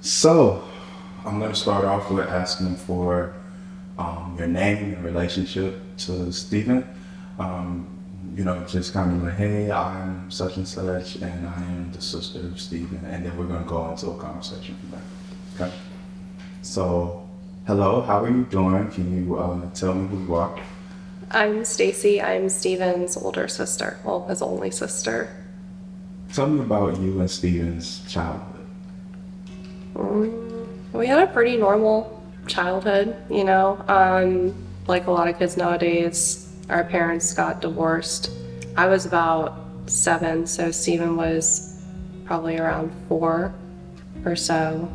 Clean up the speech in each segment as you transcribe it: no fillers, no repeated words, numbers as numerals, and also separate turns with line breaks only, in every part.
So, I'm going to start off with asking for your name and relationship to Stephen. Just kind of like, hey, I'm such and such, and I am the sister of Stephen, and then we're going to go into a conversation from there. Okay? So, hello, how are you doing? Can you tell me who you are?
I'm Stacy. I'm Steven's older sister. Well, his only sister.
Tell me about you and Stephen's childhood.
We had a pretty normal childhood, like a lot of kids nowadays. Our parents got divorced. I was about 7, so Steven was probably around 4 or so.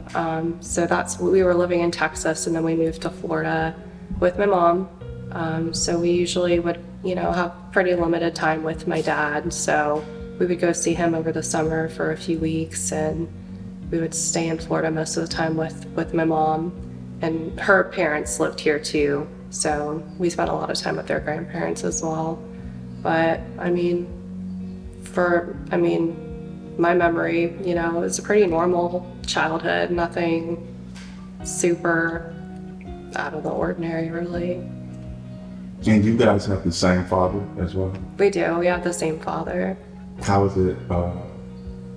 We were living in Texas, and then we moved to Florida with my mom. So we usually would, have pretty limited time with my dad. So we would go see him over the summer for a few weeks, and we would stay in Florida most of the time with my mom, and her parents lived here too. So we spent a lot of time with their grandparents as well. But my memory, it was a pretty normal childhood, nothing super out of the ordinary, really.
And you guys have the same father as well?
We do. We have the same father.
How was it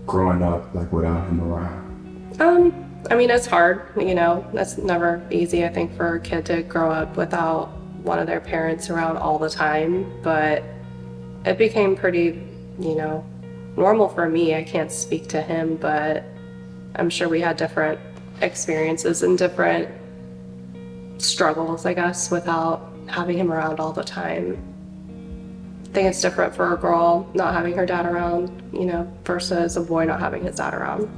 growing up like without him around?
It's hard, That's never easy, I think, for a kid to grow up without one of their parents around all the time. But it became pretty, normal for me. I can't speak to him, but I'm sure we had different experiences and different struggles, I guess, without having him around all the time. I think it's different for a girl not having her dad around, versus a boy not having his dad around.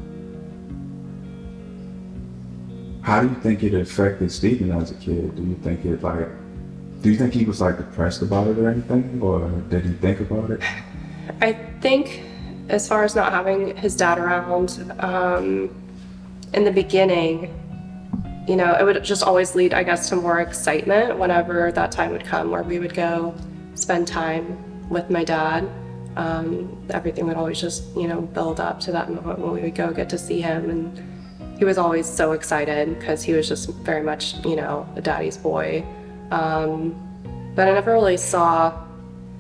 How do you think it affected Stephen as a kid? Do you think he was like depressed about it or anything, or did he think about it?
I think as far as not having his dad around, in the beginning, it would just always lead, I guess, to more excitement whenever that time would come where we would go spend time with my dad. Everything would always just, build up to that moment when we would go get to see him. And he was always so excited because he was just very much, a daddy's boy. But I never really saw,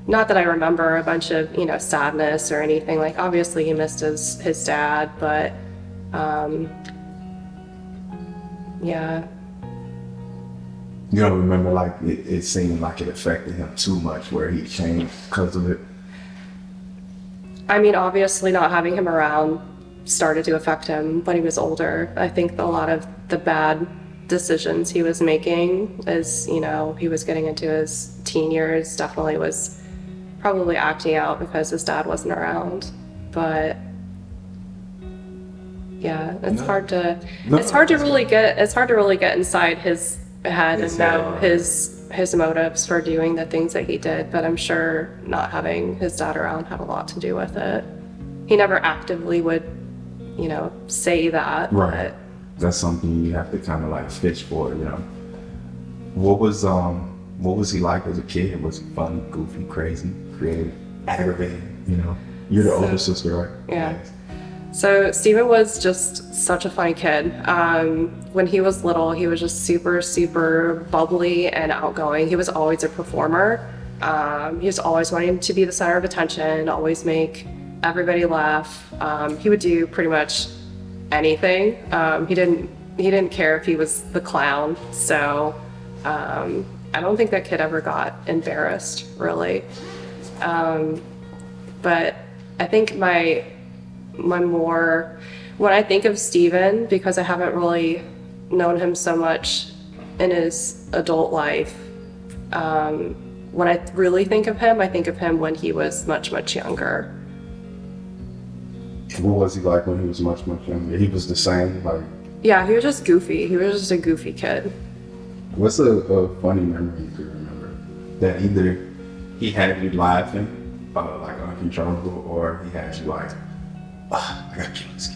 not that I remember a bunch of, sadness or anything. Like, obviously he missed his dad, but yeah.
You don't remember like it seemed like it affected him too much where he changed because of it?
Obviously not having him around started to affect him when he was older. I think a lot of the bad decisions he was making as, he was getting into his teen years definitely was probably acting out because his dad wasn't around. But yeah, it's hard to really get inside his head and know his motives for doing the things that he did. But I'm sure not having his dad around had a lot to do with it. He never actively would, say that.
Right. But that's something you have to kind of like fish for, What was he like as a kid? Was he funny, goofy, crazy, creative, aggravating? You're the older sister, right?
Yeah. So Steven was just such a funny kid. When he was little, he was just super, super bubbly and outgoing. He was always a performer. He was always wanting to be the center of attention, always make everybody laugh. He would do pretty much anything. He didn't care if he was the clown. So I don't think that kid ever got embarrassed, really. But I think when I think of Steven, because I haven't really known him so much in his adult life, when I really think of him, I think of him when he was much, much younger.
What was he like when he was much, much younger? He was the same, like?
Yeah, he was just goofy. He was just a goofy kid.
What's a funny memory you could remember that either he had you laughing, like uncontrollable, or he had you like, I gotta kill this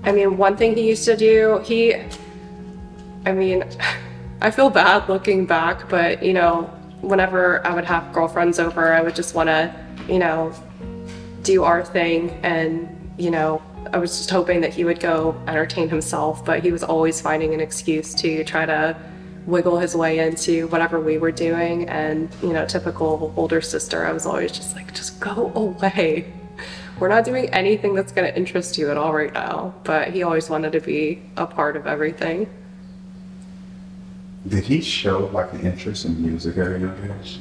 kid,
One thing he used to do, I feel bad looking back, but, whenever I would have girlfriends over, I would just want to, do our thing and, I was just hoping that he would go entertain himself, but he was always finding an excuse to try to wiggle his way into whatever we were doing. And, you know, typical older sister, I was always just like, just go away. We're not doing anything that's going to interest you at all right now. But he always wanted to be a part of everything.
Did he show like an interest in music at a young age?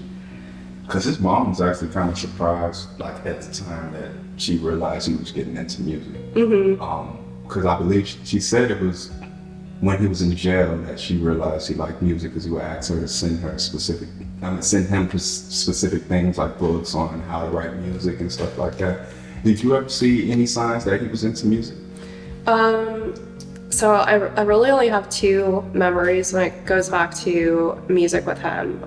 Because his mom was actually kind of surprised, like at the time that she realized he was getting into music. Because I believe she said it was when he was in jail that she realized he liked music, because he would ask her to send him specific things like books on how to write music and stuff like that. Did you ever see any signs that he was into music?
So I really only have two memories when it goes back to music with him.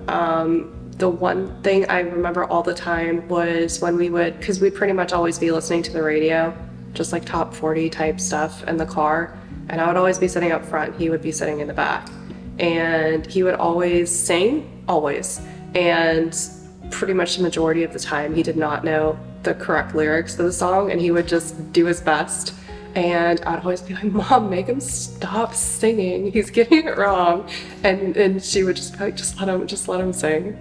The one thing I remember all the time was when because we'd pretty much always be listening to the radio, just like top 40 type stuff in the car. And I would always be sitting up front, he would be sitting in the back. And he would always sing, always. And pretty much the majority of the time, he did not know the correct lyrics to the song, and he would just do his best. And I'd always be like, Mom, make him stop singing. He's getting it wrong. And she would just be like, just let him sing.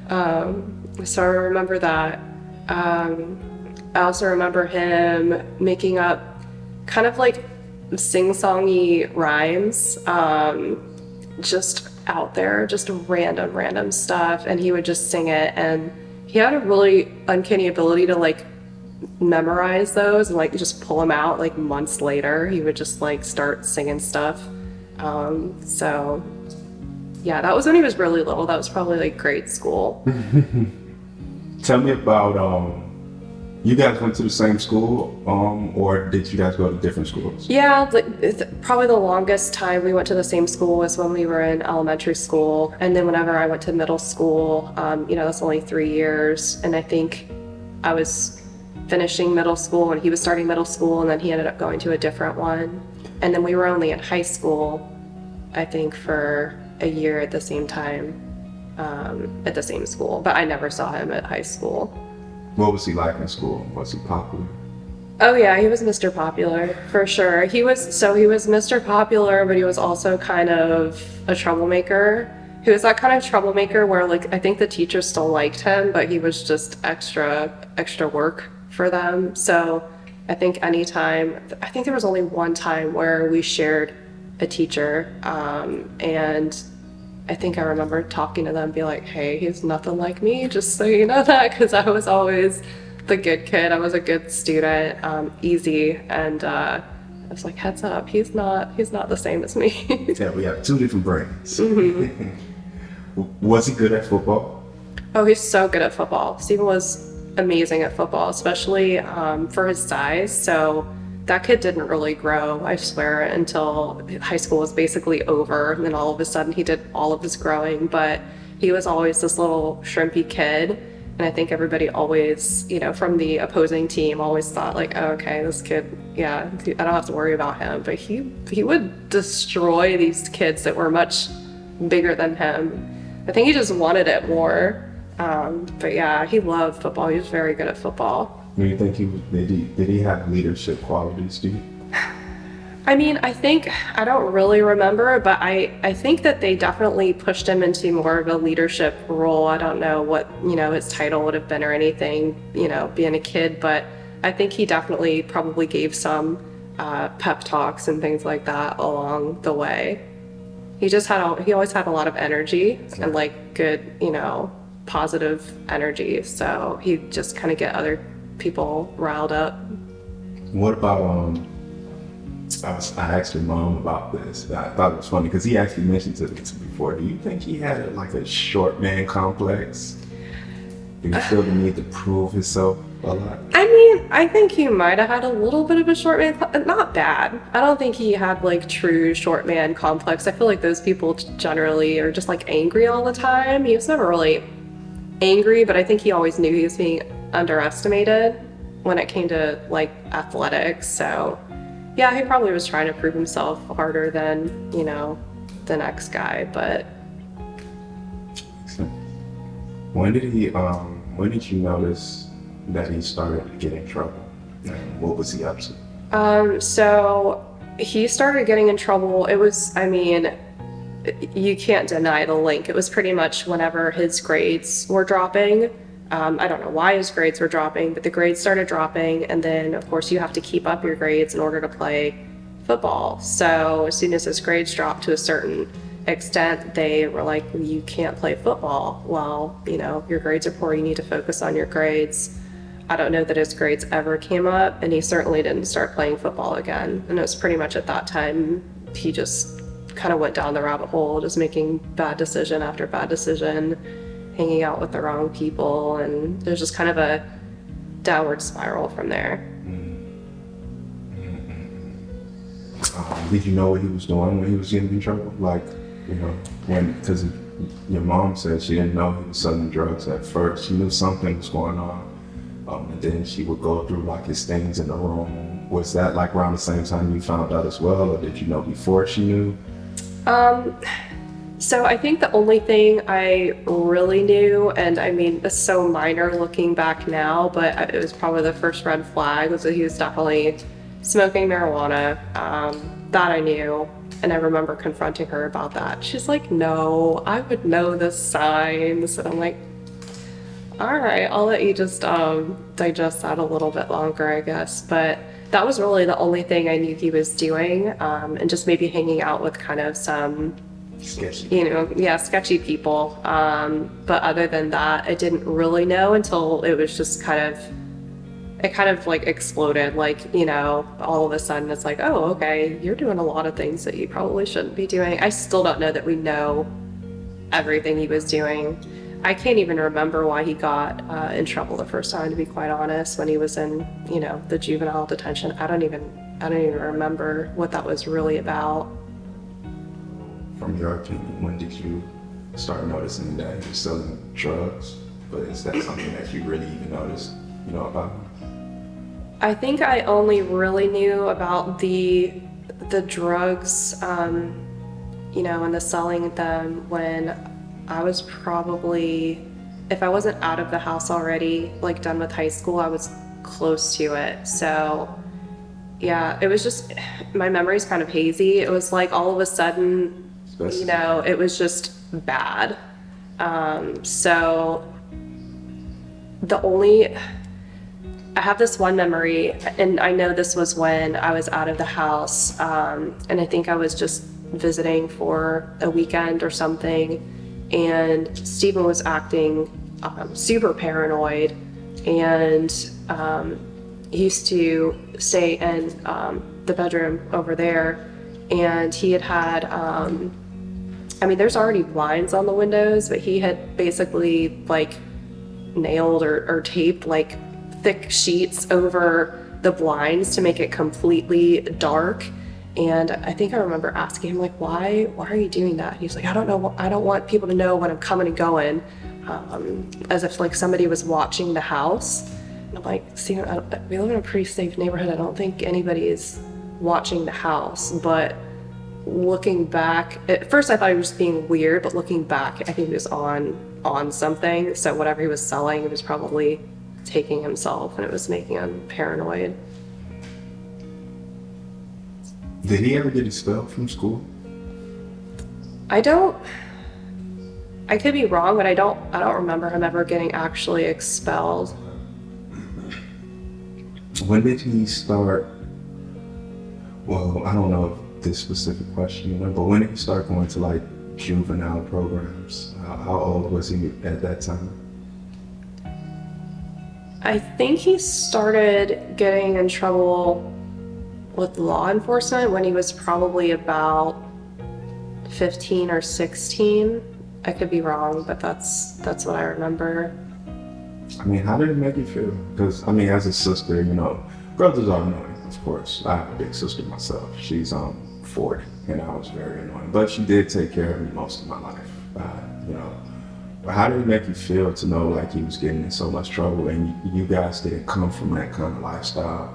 So I remember that. I also remember him making up kind of like sing-songy rhymes, just out there, just random stuff. And he would just sing it. And he had a really uncanny ability to like memorize those and like just pull them out like months later. He would just like start singing stuff. So yeah, that was when he was really little. That was probably like grade school.
Tell me about you guys went to the same school, or did you guys go to different schools?
Yeah, probably the longest time we went to the same school was when we were in elementary school. And then whenever I went to middle school, you know, that's only 3 years. And I think I was finishing middle school and he was starting middle school, and then he ended up going to a different one. And then we were only in high school, I think, for a year at the same time, at the same school. But I never saw him at high school.
What was he like in school? Was he popular?
Oh yeah, he was Mr. Popular, for sure. He was Mr. Popular, but he was also kind of a troublemaker. He was that kind of troublemaker where like I think the teachers still liked him, but he was just extra work for them. So I think there was only one time where we shared a teacher, and I think I remember talking to them, be like, hey, he's nothing like me, just so you know that, because I was always the good kid. I was a good student, easy, and I was like, heads up, he's not the same as me.
Yeah, we have two different brains.
Mm-hmm.
Was he good at football?
Oh, he's so good at football. Steven was amazing at football, especially for his size. So that kid didn't really grow, I swear, until high school was basically over. And then all of a sudden he did all of his growing, but he was always this little shrimpy kid. And I think everybody always, you know, from the opposing team always thought like, oh, okay, this kid, yeah, I don't have to worry about him. But he would destroy these kids that were much bigger than him. I think he just wanted it more. But yeah, he loved football. He was very good at football.
Do you think did he have leadership qualities, do you?
I mean, I don't really remember, but I think that they definitely pushed him into more of a leadership role. I don't know what, you know, his title would have been or anything, you know, being a kid, but I think he definitely probably gave some pep talks and things like that along the way. He always had a lot of energy and like good, you know, positive energy. So he'd just kind of get other people riled up.
What about I asked your mom about this. I thought it was funny because he actually mentioned it before. Do you think he had like a short man complex? Do you feel the need to prove himself a lot?
I mean, I think he might have had a little bit of a short man, not bad. I don't think he had like true short man complex. I feel like those people generally are just like angry all the time. He was never really angry, but I think he always knew he was being underestimated when it came to like athletics. So yeah, he probably was trying to prove himself harder than, you know, the next guy, but.
When did you notice that he started to get in trouble? And what was he up to?
So he started getting in trouble. It was, I mean, you can't deny the link. It was pretty much whenever his grades were dropping. I don't know why his grades were dropping, but the grades started dropping. And then, of course, you have to keep up your grades in order to play football. So as soon as his grades dropped to a certain extent, they were like, well, you can't play football. Well, you know, your grades are poor. You need to focus on your grades. I don't know that his grades ever came up, and he certainly didn't start playing football again. And it was pretty much at that time he just kind of went down the rabbit hole, just making bad decision after bad decision, hanging out with the wrong people, and there's just kind of a downward spiral from there.
Did you know what he was doing when he was getting in trouble? Like, you know, because your mom said she didn't know he was selling drugs at first. She knew something was going on. And then she would go through like his things in the room. Was that like around the same time you found out as well, or did you know before she knew?
So I think the only thing I really knew, and I mean, it's so minor looking back now, but it was probably the first red flag, was that he was definitely smoking marijuana. That I knew, and I remember confronting her about that. She's like, no, I would know the signs. And I'm like, all right, I'll let you just digest that a little bit longer, I guess. But that was really the only thing I knew he was doing, and just maybe hanging out with kind of some
Sketchy.
you know, yeah, sketchy people. But other than that, I didn't really know until it was just it kind of like exploded. Like, you know, all of a sudden it's like, oh, okay, you're doing a lot of things that you probably shouldn't be doing. I still don't know that we know everything he was doing. I can't even remember why he got in trouble the first time, to be quite honest, when he was in, you know, the juvenile detention. I don't even remember what that was really about.
From your opinion, when did you start noticing that he was selling drugs? But is that something that you really even noticed, you know, about him?
I think I only really knew about the drugs, you know, and the selling them when I was probably, if I wasn't out of the house already, like done with high school, I was close to it. So yeah, it was just, my memory's kind of hazy. It was like all of a sudden, you know, it was just bad. So I have this one memory, and I know this was when I was out of the house, and I think I was just visiting for a weekend or something, and Stephen was acting super paranoid, and he used to stay in the bedroom over there, and he had I mean, there's already blinds on the windows, but he had basically like nailed or taped like thick sheets over the blinds to make it completely dark. And I think I remember asking him, like, why are you doing that? He's like, I don't know, I don't want people to know when I'm coming and going, as if like somebody was watching the house. And I'm like, see, we live in a pretty safe neighborhood. I don't think anybody is watching the house. But looking back, at first I thought he was being weird, but looking back, I think he was on something. So whatever he was selling, he was probably taking himself, and it was making him paranoid.
Did he ever get expelled from school?
I could be wrong, but I don't remember him ever getting actually expelled.
When did he start? Well, I don't know if this specific question, but when did he start going to like juvenile programs? How old was he at that time?
I think he started getting in trouble with law enforcement when he was probably about 15 or 16. I could be wrong, but that's what I remember.
I mean, how did it make you feel? Because, I mean, as a sister, you know, brothers are annoying, of course. I have a big sister myself. She's 40, and I was very annoying. But she did take care of me most of my life, you know. But how did it make you feel to know, like, he was getting in so much trouble, and you guys didn't come from that kind of lifestyle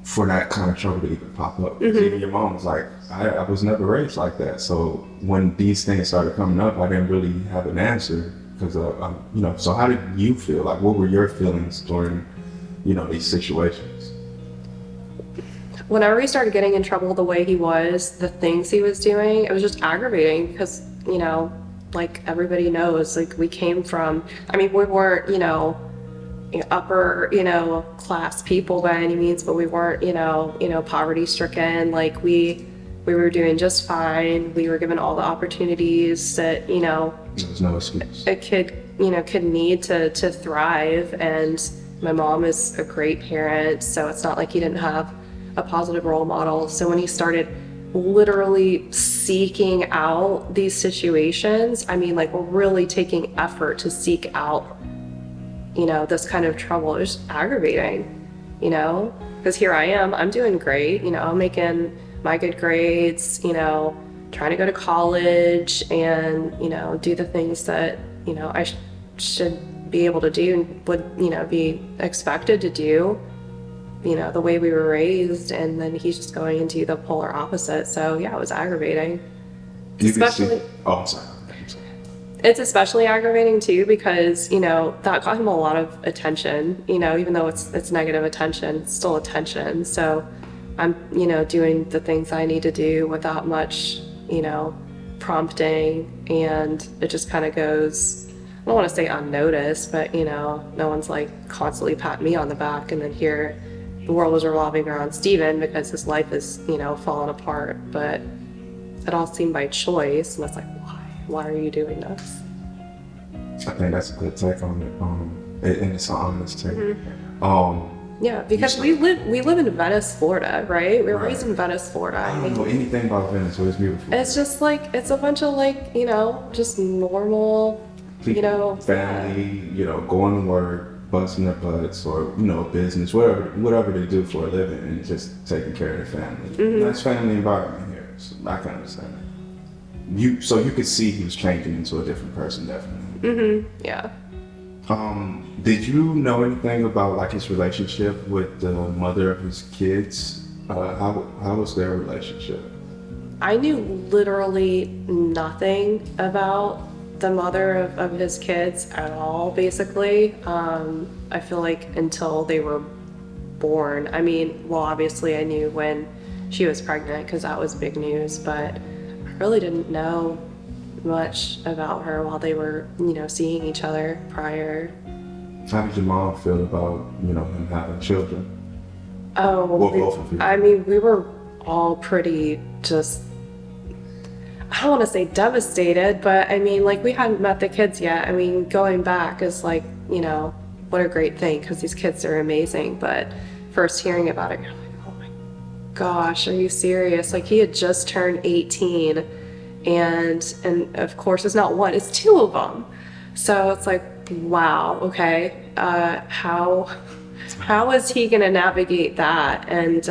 for that kind of trouble to even pop up? Mm-hmm. Even your mom was like, I was never raised like that. So when these things started coming up, I didn't really have an answer. Because, you know, so how did you feel? Like, what were your feelings during, you know, these situations?
whenever he started getting in trouble the way he was, the things he was doing, it was just aggravating because, you know, like everybody knows, like we came from, I mean, we weren't, you know, upper, you know, class people by any means, but we weren't, you know, poverty stricken. Like we were doing just fine. We were given all the opportunities that, you know,
There's no excuse.
a kid, you know, could need to thrive. And my mom is a great parent, so it's not like he didn't have a positive role model. So when he started literally seeking out these situations, I mean, like really taking effort to seek out, you know, this kind of trouble, it was aggravating, you know, because here I am, I'm doing great, you know, I'm making my good grades, you know, trying to go to college and, you know, do the things that, you know, I should be able to do and would, you know, be expected to do, you know, the way we were raised. And then he's just going into the polar opposite. So yeah, it was aggravating. Especially,
oh, I'm sorry.
it's especially aggravating too because, you know, that got him a lot of attention, you know, even though it's negative attention, it's still attention. So I'm, you know, doing the things I need to do without much, you know, prompting, and it just kind of goes, I don't want to say unnoticed, but, you know, no one's like constantly patting me on the back, and then here the world is revolving around Steven because his life is, you know, falling apart. But it all seemed by choice, and it's like, why are you doing this?
I think that's a good take on it, and it's an honest take.
Yeah, because we live in Venice, Florida, right? We were raised in Venice, Florida.
I don't know anything about Venice, but it's beautiful.
It's just like, it's a bunch of like, you know, just normal,
people,
you know,
family, you know, going to work, busting their butts, or, you know, business, whatever they do for a living, and just taking care of their family. Nice family environment here, so I can understand that. So you could see he was changing into a different person, definitely.
Yeah.
Did you know anything about like his relationship with the mother of his kids? How was their relationship?
I knew literally nothing about the mother of his kids at all, basically. I feel like until they were born. I mean, well, obviously I knew when she was pregnant because that was big news, but I really didn't know much about her while they were, you know, seeing each other prior.
How did your mom feel about, you know, him having children?
Oh,
Well, both of you.
I mean, we were all pretty just, I don't want to say devastated, but I mean, like, we hadn't met the kids yet. I mean, going back is like, you know, what a great thing because these kids are amazing. But first hearing about it, you're like, oh my gosh, are you serious? Like, he had just turned 18, and of course, it's not one, it's two of them. So it's like, wow, okay, how is he gonna navigate that? And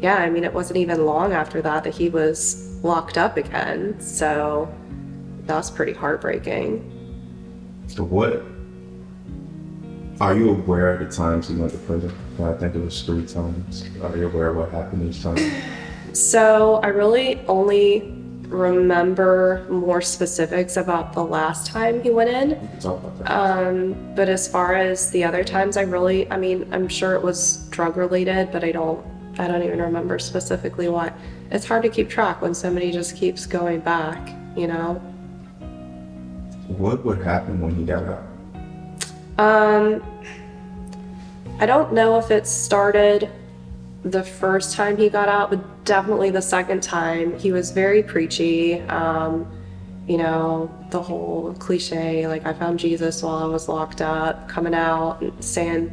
yeah, I mean, it wasn't even long after that he was locked up again, so that was pretty heartbreaking.
So what, are you aware of the times he went to prison? I think it was 3 times. Are you aware of what happened each time?
So I really only remember more specifics about the last time he went in.
We can talk about that.
But as far as the other times, I mean, I'm sure it was drug related, but I don't even remember specifically what. It's hard to keep track when somebody just keeps going back, you know?
What would happen when he got out?
I don't know if it started the first time he got out, but definitely the second time. He was very preachy, you know, the whole cliche, like, I found Jesus while I was locked up, coming out and saying,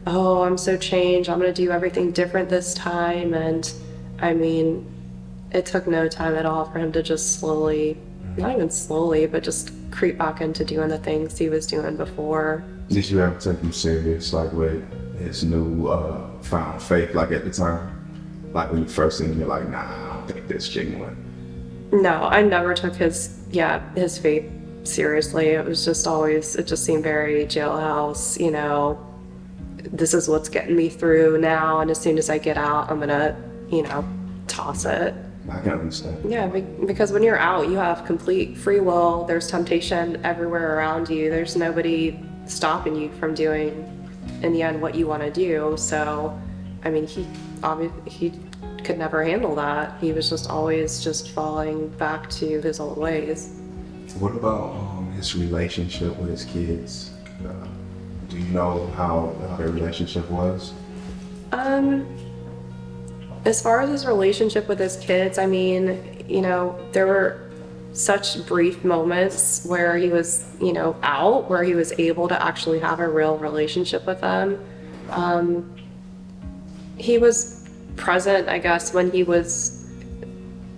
oh, I'm so changed, I'm gonna do everything different this time. And I mean, it took no time at all for him to just slowly, not even slowly, but just creep back into doing the things he was doing before.
Did you ever take him serious, like with his new found faith, like at the time? Like when you first seen him, you're like, nah, I don't think this genuine.
No, I never took his faith seriously. It was just always, it just seemed very jailhouse, you know, this is what's getting me through now, and as soon as I get out, I'm gonna, you know, toss it.
I can understand.
Yeah, because when you're out, you have complete free will. There's temptation everywhere around you. There's nobody stopping you from doing, in the end, what you want to do. So, I mean, obviously he could never handle that. He was just always just falling back to his old ways.
What about his relationship with his kids? Do you know how their relationship was?
As far as his relationship with his kids, I mean, you know, there were such brief moments where he was, you know, out, where he was able to actually have a real relationship with them. He was present, I guess, when he was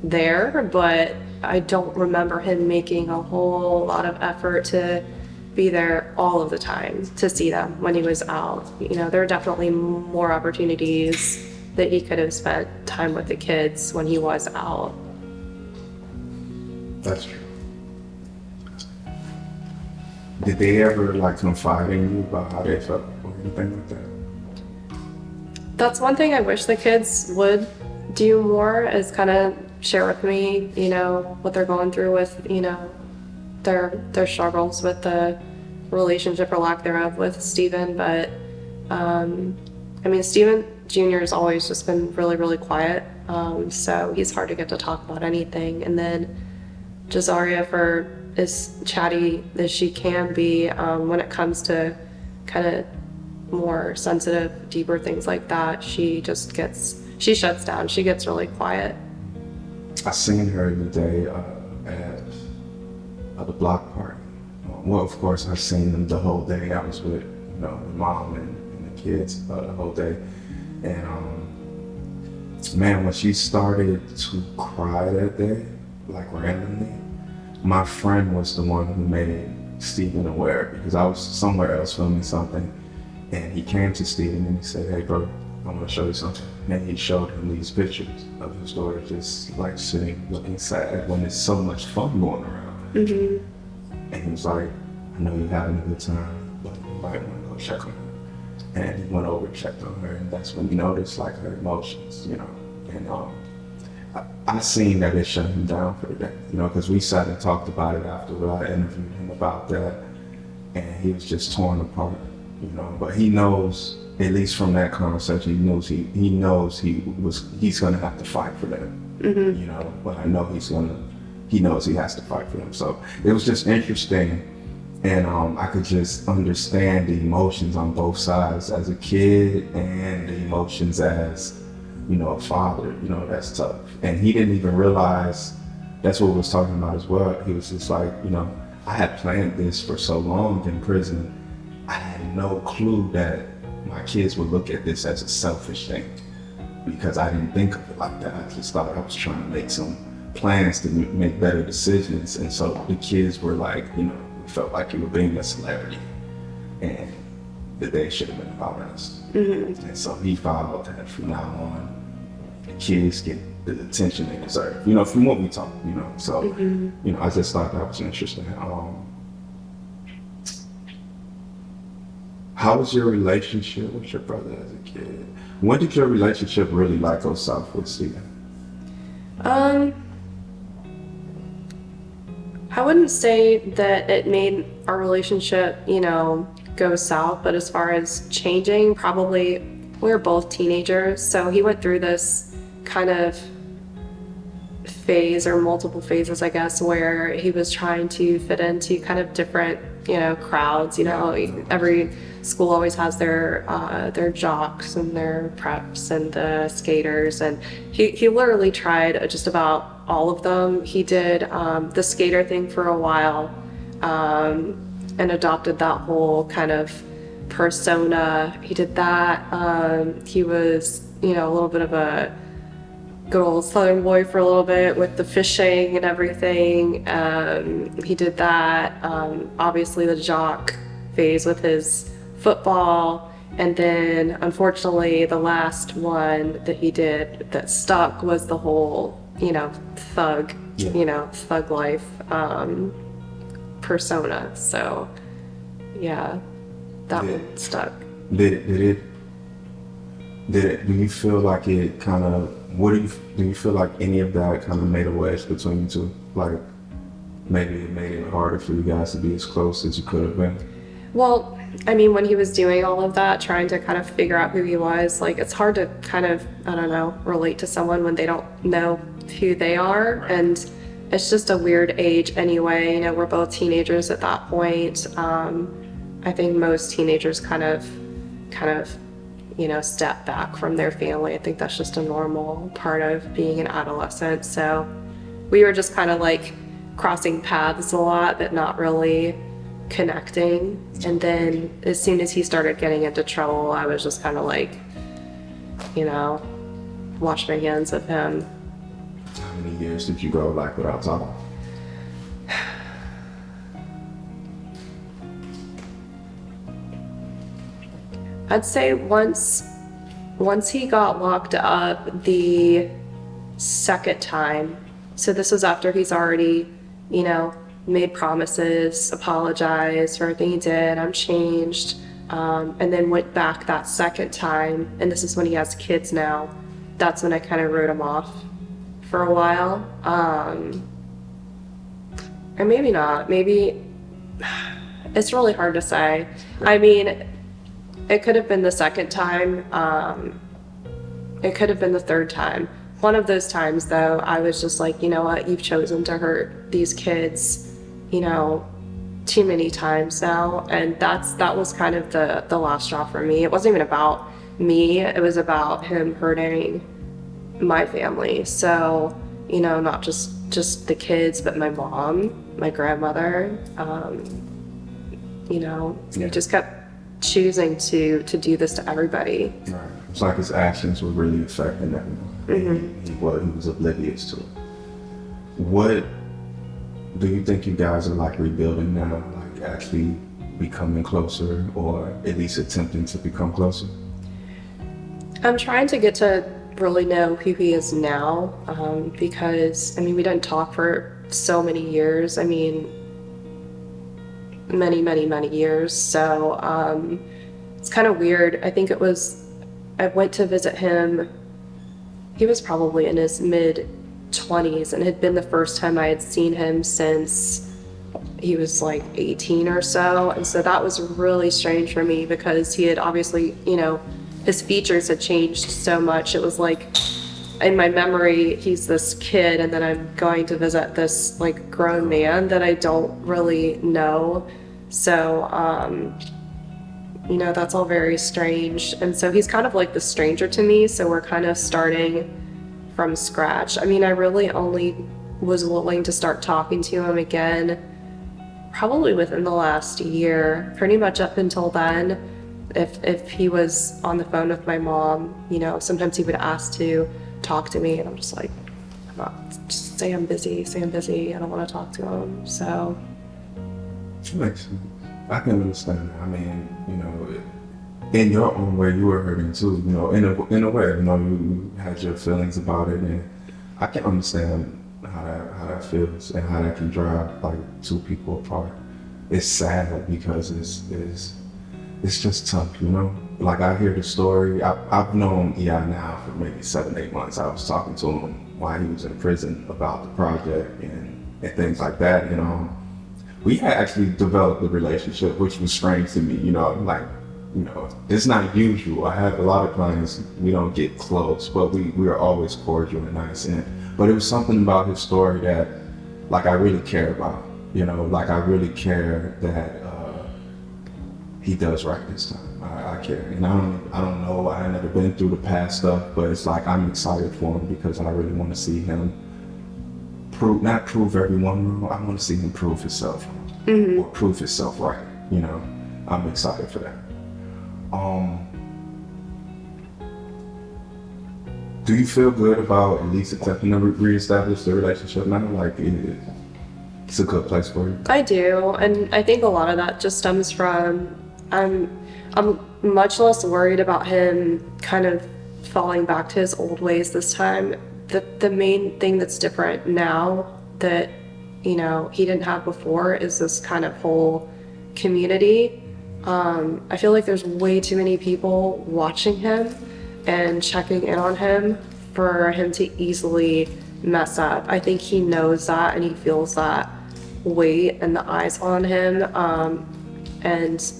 there, but I don't remember him making a whole lot of effort to be there all of the time to see them when he was out. You know, there are definitely more opportunities that he could have spent time with the kids when he was out.
That's true. Did they ever like confide in you about how they felt or anything like that?
That's one thing I wish the kids would do more, is kind of share with me, you know, what they're going through with, you know, their struggles with the relationship or lack thereof with Steven. But I mean, Steven Jr. has always just been really, really quiet, so he's hard to get to talk about anything. And then Jazaria, for as chatty as she can be, when it comes to kind of more sensitive, deeper things like that, she shuts down. She gets really quiet.
I seen her the day at the block party. Well, of course, I seen them the whole day. I was with, you know, the mom and the kids the whole day. And man, when she started to cry that day, like randomly, my friend was the one who made Steven aware, because I was somewhere else filming something, and he came to Steven and he said, "Hey bro, I want to show you something." And he showed him these pictures of his daughter just like sitting looking sad when there's so much fun going around. Mm-hmm. And he was like, "I know you're having a good time, but you might want to go check on her." And he went over and checked on her, and that's when he noticed like her emotions, you know. And I seen that it shut him down for the day, you know, because we sat and talked about it after I interviewed him about that, and he was just torn apart, you know. But he knows, at least from that conversation, he knows he's gonna have to fight for them, mm-hmm. you know. But I know he knows he has to fight for them. So it was just interesting. And I could just understand the emotions on both sides as a kid and the emotions as, you know, a father. You know, that's tough. And he didn't even realize that's what we was talking about as well. He was just like, you know, I had planned this for so long in prison. I had no clue that my kids would look at this as a selfish thing, because I didn't think of it like that. I just thought I was trying to make some plans to make better decisions. And so the kids were like, you know, felt like you were being a celebrity, and the day should have been about us. Mm-hmm. And so he vowed that from now on, the kids get the attention they deserve, you know, from what we talk, you know. So, mm-hmm. you know, I just thought that was interesting. How was your relationship with your brother as a kid? When did your relationship really like go south with Steven?
I wouldn't say that it made our relationship, you know, go south, but as far as changing, probably we were both teenagers, so he went through this kind of phase, or multiple phases, I guess, where he was trying to fit into kind of different, you know, crowds. You know, every school always has their jocks and their preps and the skaters, and he literally tried just about all of them. He did the skater thing for a while, and adopted that whole kind of persona. He did that. He was, you know, a little bit of a good old Southern boy for a little bit with the fishing and everything. He did that. Obviously the jock phase with his football. And then unfortunately the last one that he did that stuck was the whole, you know, thug, you know, thug life persona. So yeah, that one stuck.
Do you feel like it kind of, do you feel like any of that kind of made a wedge between you two? Like maybe it made it harder for you guys to be as close as you could have been?
Well, I mean, when he was doing all of that, trying to kind of figure out who he was, like, it's hard to kind of, I don't know, relate to someone when they don't know who they are.
Right.
And it's just a weird age anyway. You know, we're both teenagers at that point. I think most teenagers kind of, you know, step back from their family. I think that's just a normal part of being an adolescent. So we were just kind of like crossing paths a lot, but not really connecting. And then as soon as he started getting into trouble, I was just kind of like, you know, wash my hands of him.
How many years did you go like without talking?
I'd say once he got locked up the second time, so this was after he's already, you know, made promises, apologized for everything he did, I'm changed, and then went back that second time, and this is when he has kids now. That's when I kind of wrote him off for a while, or maybe not, maybe, it's really hard to say. I mean, it could have been the second time, it could have been the third time. One of those times though, I was just like, you know what, you've chosen to hurt these kids, you know, too many times now. And that was kind of the last straw for me. It wasn't even about me, it was about him hurting my family. So, you know, not just the kids, but my mom, my grandmother, you know,
Yeah.
he just kept choosing to do this to everybody.
Right. It's like his actions were really affecting everyone. He was oblivious to it. What do you think you guys are like rebuilding now, like actually becoming closer, or at least attempting to become closer?
I'm trying to get to really know who he is now, because, I mean, we didn't talk for so many years. I mean, many years. So it's kind of weird. I think I went to visit him. He was probably in his mid-20s, and it had been the first time I had seen him since he was like 18 or so. And so that was really strange for me because he had obviously, you know, his features had changed so much. It was like, in my memory, he's this kid, and then I'm going to visit this like grown man that I don't really know. So, you know, that's all very strange. And so he's kind of like the stranger to me. So we're kind of starting from scratch. I mean, I really only was willing to start talking to him again probably within the last year. Pretty much up until then, if he was on the phone with my mom, you know, sometimes he would ask to talk to me, and I'm just like, just say I'm busy, I don't want to talk to him. So
It makes sense. I can understand that. I mean, you know, in your own way, you were hurting too. You know, in a way, you know, you had your feelings about it, and I can understand how that feels and how that can drive like two people apart. It's sad because it's just tough, you know. Like I hear the story. I've known EI now for maybe 7-8 months. I was talking to him while he was in prison about the project and things like that. You know, we had actually developed a relationship, which was strange to me. You know, like, you know, it's not usual. I have a lot of clients, we don't get close, but we are always cordial and nice. But it was something about his story that, like, I really care about. You know, like I really care that he does right this time. I care, and I don't know. I never been through the past stuff, but it's like I'm excited for him because I really want to see him not prove everyone wrong. I want to see him prove himself wrong, or prove himself right. You know, I'm excited for that. Do you feel good about at least attempting to reestablish the relationship now? Like it's a good place for you?
I do, and I think a lot of that just stems from I'm much less worried about him kind of falling back to his old ways this time. The main thing that's different now that, you know, he didn't have before is this kind of whole community. I feel like there's way too many people watching him and checking in on him for him to easily mess up. I think he knows that, and he feels that weight and the eyes on him. And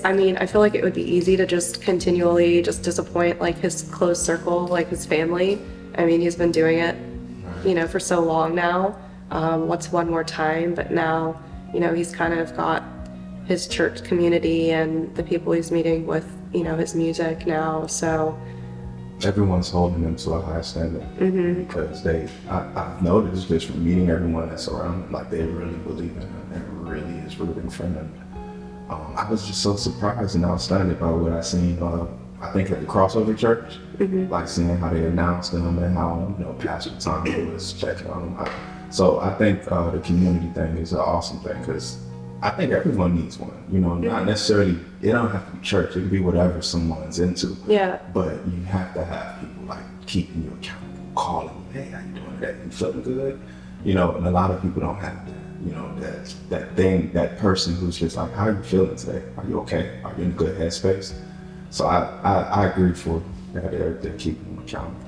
I mean, I feel like it would be easy to just continually just disappoint like his close circle, like his family. I mean, he's been doing it, you know, for so long now. What's one more time? But now, you know, he's kind of got his church community and the people he's meeting with, you know, his music now. So
everyone's holding them to a high standard because I've noticed just from meeting everyone that's around them, like they really believe in him and really is rooting for him. I was just so surprised and outstanded by what I seen. I think at the Crossover Church, like seeing how they announced him and how, you know, Pastor Tommy was checking on him. So I think the community thing is an awesome thing because I think everyone needs one. You know, not necessarily, it don't have to be church, it could be whatever someone's into.
yeah,
But you have to have people like keeping you accountable, calling you, hey, how you doing today? You feeling good? You know, and a lot of people don't have that. You know, that thing, that person who's just like, how are you feeling today? Are you okay? Are you in a good headspace? So I agree for that they're keeping them accountable.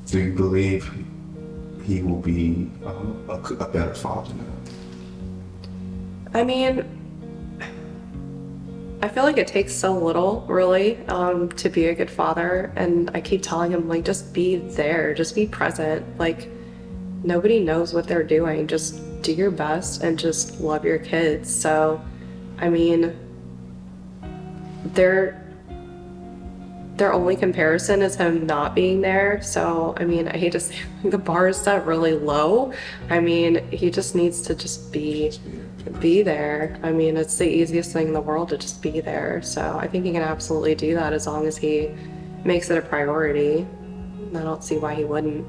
Do you believe he will be a better father now?
I mean, I feel like it takes so little, really, to be a good father. And I keep telling him, like, just be there, just be present. Like, nobody knows what they're doing. Just do your best and just love your kids. So, I mean, their only comparison is him not being there. So, I mean, I hate to say the bar is set really low. I mean, he just needs to just be there. I mean, it's the easiest thing in the world to just be there. So I think he can absolutely do that as long as he makes it a priority. I don't see why he wouldn't.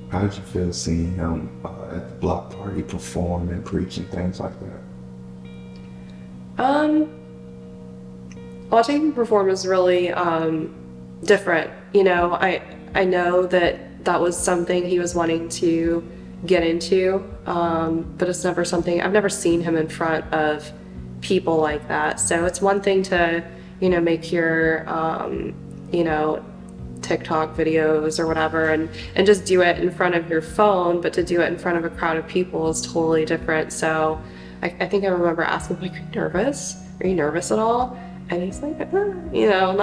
How did you feel seeing him at the block party perform and preach and things like that?
Watching him perform is really different. You know, I know that was something he was wanting to get into, but it's never something, I've never seen him in front of people like that. So it's one thing to, you know, make your, you know, TikTok videos or whatever and just do it in front of your phone, but to do it in front of a crowd of people is totally different. So I think I remember asking, like, are you nervous? Are you nervous at all? And he's like, you know,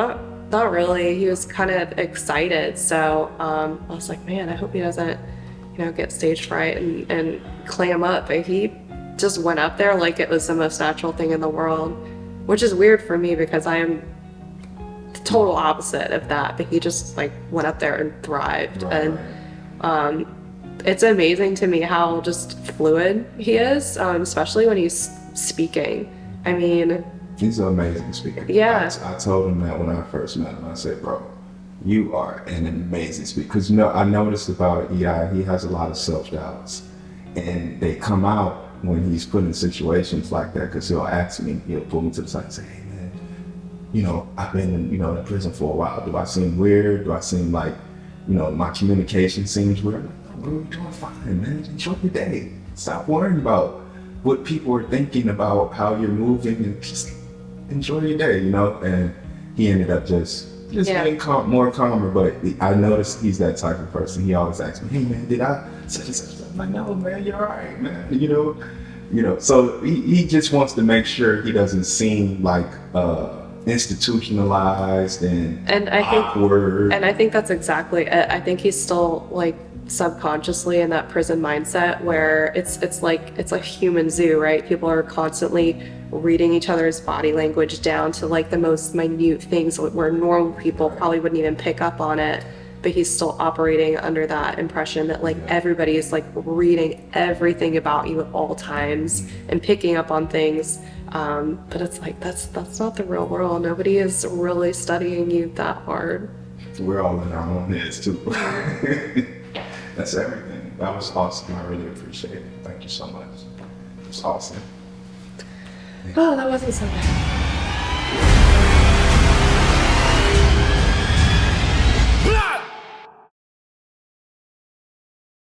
not really. He was kind of excited. So I was like, man, I hope he doesn't, you know, get stage fright and clam up. But he just went up there like it was the most natural thing in the world, which is weird for me because I am the total opposite of that. But he just like went up there and thrived. Right. And it's amazing to me how just fluid he is, especially when he's speaking. I mean,
he's an amazing speaker.
Yeah.
I told him that when I first met him. I said, bro, you are an amazing speaker. Because, you know, I noticed about EI, he has a lot of self-doubts. And they come out when he's put in situations like that, because he'll ask me, he'll pull me to the side and say, hey, man, you know, I've been in, you know, in prison for a while. Do I seem weird? Do I seem like, you know, my communication seems weird? I'm like, no, bro, you're doing fine, man. Enjoy your day. Stop worrying about what people are thinking about how you're moving and just enjoy your day, you know? And he ended up just being more calmer, but I noticed he's that type of person. He always asks me, hey man, did I such and such? I'm like, no man, you're all right, man. You know, so he just wants to make sure he doesn't seem like institutionalized and awkward.
And I think that's exactly it. I think he's still like subconsciously in that prison mindset where it's like a human zoo, right? People are constantly reading each other's body language down to like the most minute things where normal people probably wouldn't even pick up on it, but he's still operating under that impression that like everybody is like reading everything about you at all times and picking up on things, but it's like that's not the real world. Nobody is really studying you that hard.
We're all in our own heads too. That's everything. That was awesome. I really appreciate it. Thank you so much. It was awesome.
Oh, that wasn't so bad.